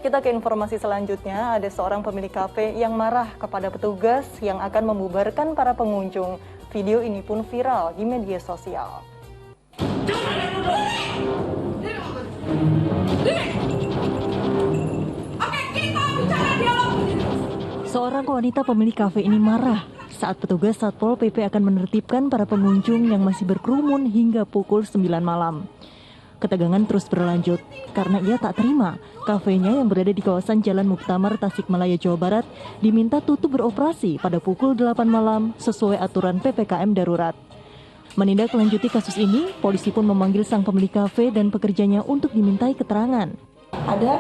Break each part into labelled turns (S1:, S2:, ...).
S1: Kita ke informasi selanjutnya, ada seorang pemilik kafe yang marah kepada petugas yang akan membubarkan para pengunjung. Video ini pun viral di media sosial.
S2: Seorang wanita pemilik kafe ini marah saat petugas Satpol PP akan menertibkan para pengunjung yang masih berkerumun hingga pukul 9 malam. Ketegangan terus berlanjut karena ia tak terima kafenya yang berada di kawasan Jalan Muktamar, Tasikmalaya, Jawa Barat diminta tutup beroperasi pada pukul 8 malam sesuai aturan PPKM darurat. Menindaklanjuti kasus ini, polisi pun memanggil sang pemilik kafe dan pekerjanya untuk dimintai keterangan.
S3: Ada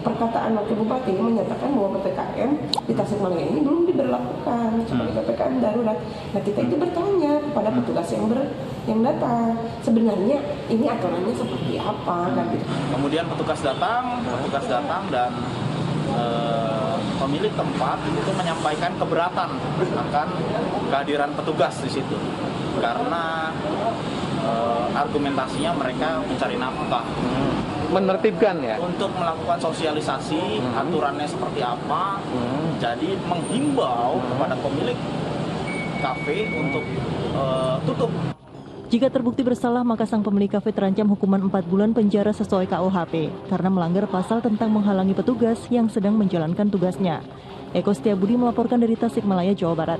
S3: perkataan Wakil Bupati menyatakan bahwa PPKM di Tasikmalaya ini belum diberlakukan sebagai PPKM darurat. Nah, kita itu bertanya kepada petugas yang datang, sebenarnya ini aturannya seperti apa kan gitu.
S4: Kemudian petugas datang dan pemilik tempat itu menyampaikan keberatan akan kehadiran petugas di situ karena argumentasinya mereka mencari nafkah.
S5: Menertibkan ya?
S4: Untuk melakukan sosialisasi aturannya seperti apa, jadi menghimbau kepada pemilik kafe untuk tutup.
S2: Jika terbukti bersalah, maka sang pemilik kafe terancam hukuman 4 bulan penjara sesuai KUHP karena melanggar pasal tentang menghalangi petugas yang sedang menjalankan tugasnya. Eko Setiabudi melaporkan dari Tasikmalaya, Jawa Barat.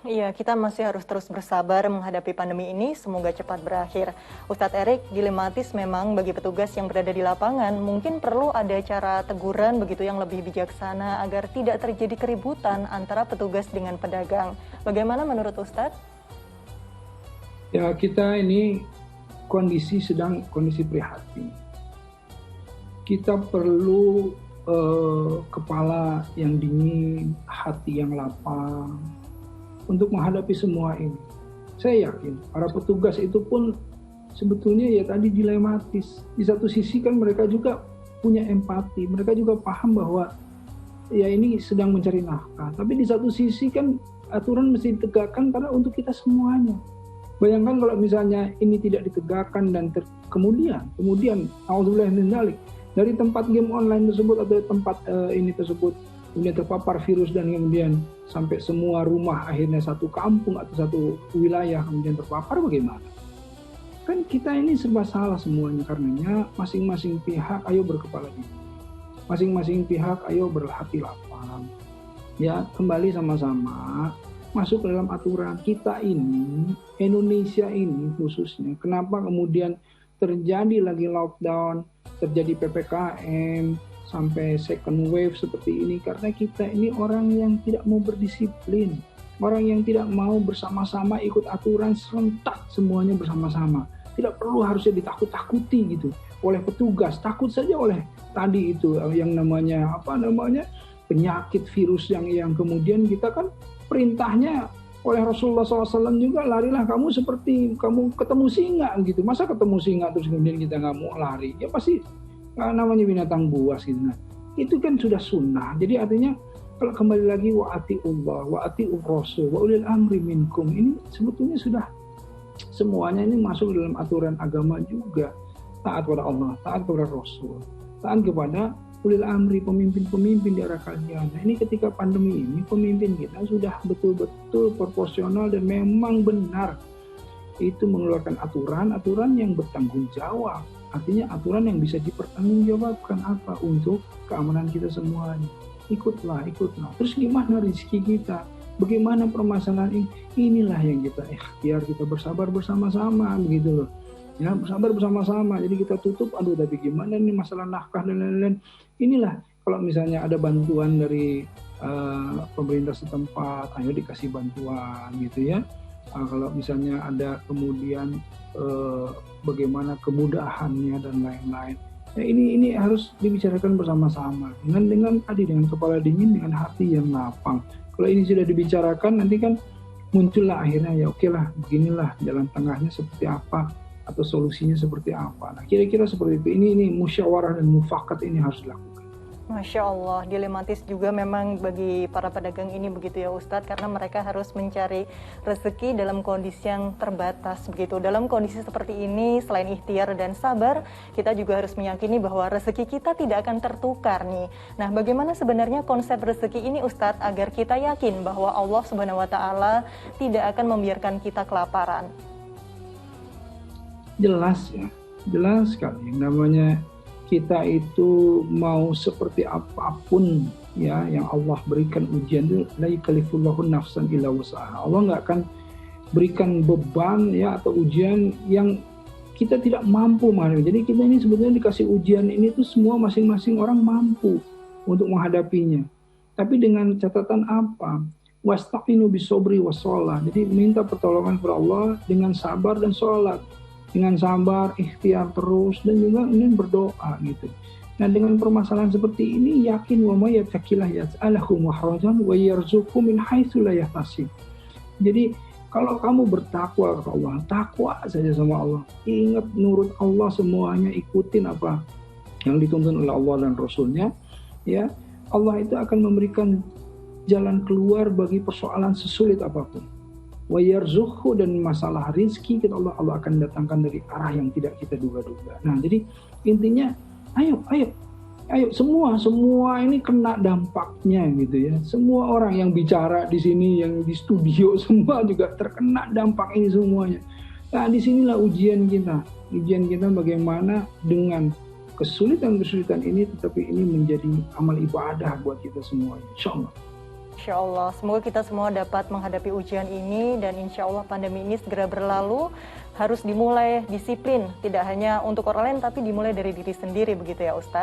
S1: Iya, kita masih harus terus bersabar menghadapi pandemi ini, semoga cepat berakhir. Ustadz Erik, dilematis memang bagi petugas yang berada di lapangan, mungkin perlu ada cara teguran begitu yang lebih bijaksana agar tidak terjadi keributan antara petugas dengan pedagang. Bagaimana menurut Ustadz?
S6: Ya, kita ini sedang kondisi prihatin. Kita perlu kepala yang dingin, hati yang lapang untuk menghadapi semua ini. Saya yakin para petugas itu pun sebetulnya ya tadi dilematis. Di satu sisi kan mereka juga punya empati, mereka juga paham bahwa ya ini sedang mencari nafkah. Tapi di satu sisi kan aturan mesti ditegakkan karena untuk kita semuanya. Bayangkan kalau misalnya ini tidak ditegakkan dan kemudian auzubillahi min dzalik, dari tempat game online tersebut atau tempat ini tersebut kemudian terpapar virus dan kemudian sampai semua rumah akhirnya satu kampung atau satu wilayah kemudian terpapar, bagaimana? Kan kita ini serba salah semuanya, karenanya masing-masing pihak ayo berkepala dingin. Masing-masing pihak ayo berhati lapang. Ya, kembali sama-sama masuk ke dalam aturan. Kita ini, Indonesia ini khususnya, kenapa kemudian terjadi lagi lockdown, terjadi PPKM, sampai second wave seperti ini, karena kita ini orang yang tidak mau berdisiplin, orang yang tidak mau bersama-sama ikut aturan serentak semuanya bersama-sama. Tidak perlu harusnya ditakut-takuti gitu oleh petugas, takut saja oleh tadi itu yang namanya penyakit virus yang kemudian kita kan perintahnya oleh Rasulullah SAW juga, larilah kamu seperti kamu ketemu singa gitu. Masa ketemu singa terus kemudian kita nggak mau lari? Ya pasti namanya binatang buas gitu. Nah, itu kan sudah sunnah. Jadi artinya kalau kembali lagi wa atiullah wa atiur rasul wa ulil amri minkum, ini sebetulnya sudah semuanya ini masuk dalam aturan agama juga. Taat kepada Allah, taat kepada Rasul, taat kepada ulil amri, pemimpin-pemimpin di arah kalian. Nah, ini ketika pandemi ini pemimpin kita sudah betul-betul proporsional dan memang benar itu mengeluarkan aturan yang bertanggung jawab. Artinya aturan yang bisa dipertanggungjawabkan apa untuk keamanan kita semuanya. Ikutlah. Terus gimana rezeki kita? Bagaimana permasalahan ini? Inilah yang kita ikhtiar, kita bersabar bersama-sama begitu loh. Ya, bersabar bersama-sama. Jadi kita tutup, tapi gimana nih masalah nafkah dan lain-lain. Inilah kalau misalnya ada bantuan dari pemerintah setempat, ayo dikasih bantuan gitu ya. Kalau misalnya ada kemudian bagaimana kemudahannya dan lain-lain. Ya, ini harus dibicarakan bersama-sama dengan kepala dingin, dengan hati yang lapang. Kalau ini sudah dibicarakan, nanti kan muncullah akhirnya ya oke lah, beginilah jalan tengahnya seperti apa atau solusinya seperti apa. Nah, kira-kira seperti itu. Ini musyawarah dan mufakat ini harus dilakukan.
S1: Masya Allah, dilematis juga memang bagi para pedagang ini begitu ya Ustadz, karena mereka harus mencari rezeki dalam kondisi yang terbatas begitu. Dalam kondisi seperti ini, selain ikhtiar dan sabar, kita juga harus meyakini bahwa rezeki kita tidak akan tertukar nih. Nah, bagaimana sebenarnya konsep rezeki ini Ustadz agar kita yakin bahwa Allah Subhanahu wa Ta'ala tidak akan membiarkan kita kelaparan?
S6: Jelas ya, jelas sekali. Yang namanya kita itu mau seperti apapun ya yang Allah berikan ujian itu, la yukallifullahu nafsan illa wus'aha. Allah nggak akan berikan beban ya atau ujian yang kita tidak mampu menghadapi. Jadi kita ini sebetulnya dikasih ujian ini tuh semua masing-masing orang mampu untuk menghadapinya. Tapi dengan catatan apa? Wasta'inu bisobri wassalah. Jadi minta pertolongan kepada Allah dengan sabar dan sholat. Dengan sabar, ikhtiar terus, dan juga kemudian berdoa gitu. Nah, dengan permasalahan seperti ini, yakin wa may yattaqillah yaj'alhu makhrajan wa yarzuqhu min haitsu la yahtasib. Jadi kalau kamu bertakwa kepada Allah, takwa saja sama Allah, ingat nurut Allah semuanya, ikutin apa yang dituntun oleh Allah dan Rasulnya, ya Allah itu akan memberikan jalan keluar bagi persoalan sesulit apapun. Wa yarzuqhu, dan masalah rizki kita Allah akan datangkan dari arah yang tidak kita duga-duga. Nah, jadi intinya ayo semua ini kena dampaknya gitu ya. Semua orang yang bicara di sini, yang di studio semua juga terkena dampak ini semuanya. Nah, disinilah ujian kita. Ujian kita bagaimana dengan kesulitan-kesulitan ini, tetapi ini menjadi amal ibadah buat kita semuanya. Insyaallah.
S1: Insya Allah, semoga kita semua dapat menghadapi ujian ini dan insya Allah pandemi ini segera berlalu. Harus dimulai disiplin, tidak hanya untuk orang lain tapi dimulai dari diri sendiri begitu ya Ustadz.